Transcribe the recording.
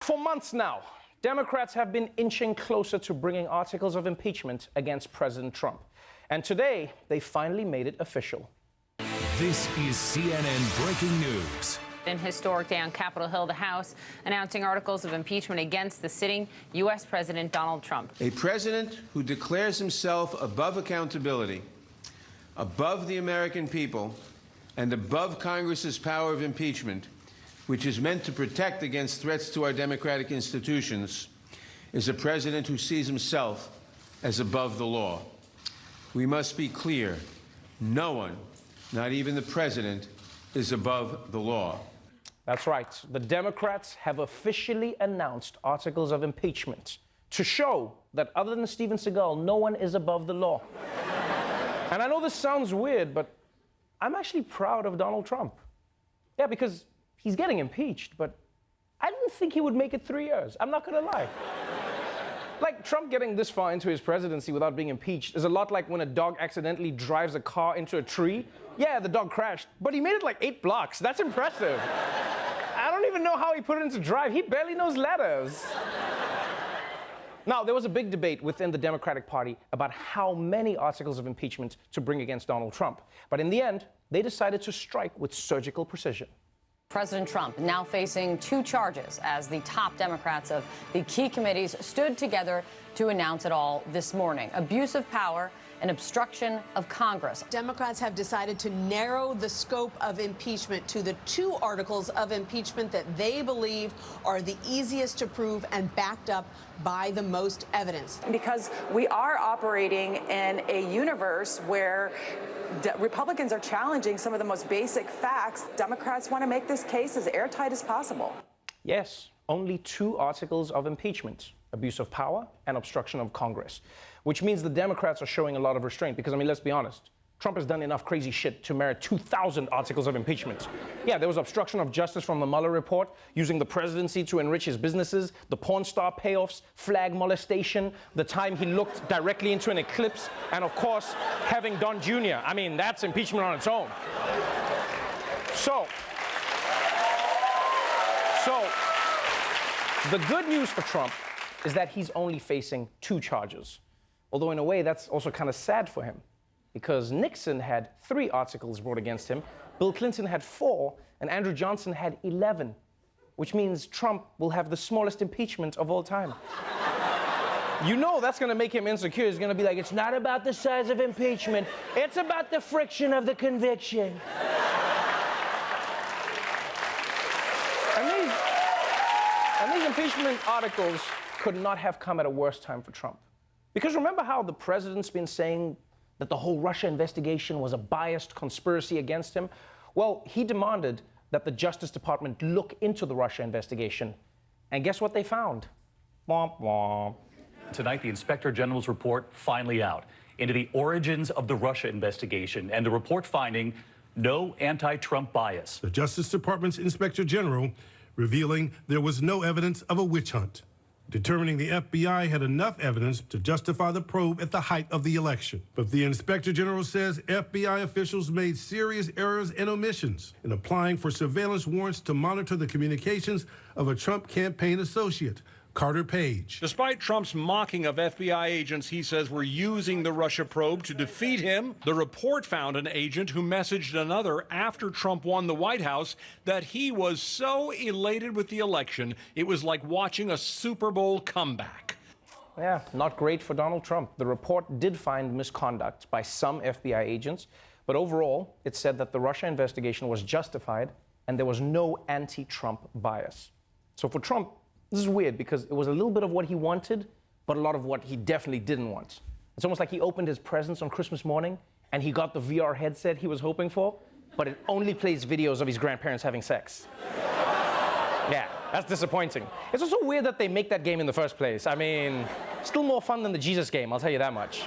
For months now, Democrats have been inching closer to bringing articles of impeachment against President Trump. And today, they finally made it official. This is CNN Breaking News. An historic day on Capitol Hill, the House announcing articles of impeachment against the sitting U.S. President Donald Trump. A president who declares himself above accountability, above the American people, and above Congress's power of impeachment, which is meant to protect against threats to our democratic institutions, is a president who sees himself as above the law. We must be clear. No one, not even the president, is above the law. That's right. The Democrats have officially announced articles of impeachment to show that other than Steven Seagal, no one is above the law. And I know this sounds weird, but I'm actually proud of Donald Trump. Yeah, because he's getting impeached, but I didn't think he would make it 3 years. I'm not gonna lie. Like, Trump getting this far into his presidency without being impeached is a lot like when a dog accidentally drives a car into a tree. Yeah, the dog crashed, but he made it like 8 blocks. That's impressive. I don't even know how he put it into drive. He barely knows letters. Now, there was a big debate within the Democratic Party about how many articles of impeachment to bring against Donald Trump. But in the end, they decided to strike with surgical precision. President Trump now facing 2 charges as the top Democrats of the key committees stood together to announce it all this morning. Abuse of power and obstruction of Congress. Democrats have decided to narrow the scope of impeachment to the 2 articles of impeachment that they believe are the easiest to prove and backed up by the most evidence. Because we are operating in a universe where Republicans are challenging some of the most basic facts. Democrats want to make this case as airtight as possible. Yes, only 2 articles of impeachment: abuse of power and obstruction of Congress, which means the Democrats are showing a lot of restraint because, I mean, let's be honest, Trump has done enough crazy shit to merit 2,000 articles of impeachment. Yeah, there was obstruction of justice from the Mueller report, using the presidency to enrich his businesses, the porn star payoffs, flag molestation, the time he looked directly into an eclipse, and of course, having Don Jr. I mean, that's impeachment on its own. So, the good news for Trump is that he's only facing 2 charges. Although in a way, that's also kind of sad for him, because Nixon had 3 articles brought against him, Bill Clinton had 4, and Andrew Johnson had 11, which means Trump will have the smallest impeachment of all time. You know that's gonna make him insecure. He's gonna be like, it's not about the size of impeachment, it's about the friction of the conviction. And these impeachment articles could not have come at a worse time for Trump. Because remember how the president's been saying that the whole Russia investigation was a biased conspiracy against him? Well, he demanded that the Justice Department look into the Russia investigation. And guess what they found? Womp womp. Tonight, the Inspector General's report finally out into the origins of the Russia investigation, and the report finding no anti-Trump bias. The Justice Department's Inspector General revealing there was no evidence of a witch hunt, determining the FBI had enough evidence to justify the probe at the height of the election. But the Inspector General says FBI officials made serious errors and omissions in applying for surveillance warrants to monitor the communications of a Trump campaign associate, Carter Page. Despite Trump's mocking of FBI agents he says were using the Russia probe to defeat him, the report found an agent who messaged another after Trump won the White House that he was so elated with the election, it was like watching a Super Bowl comeback. Yeah, not great for Donald Trump. The report did find misconduct by some FBI agents, but overall, it said that the Russia investigation was justified and there was no anti-Trump bias. So for Trump, this is weird because it was a little bit of what he wanted, but a lot of what he definitely didn't want. It's almost like he opened his presents on Christmas morning and he got the VR headset he was hoping for, but it only plays videos of his grandparents having sex. Yeah, that's disappointing. It's also weird that they make that game in the first place. I mean, still more fun than the Jesus game, I'll tell you that much.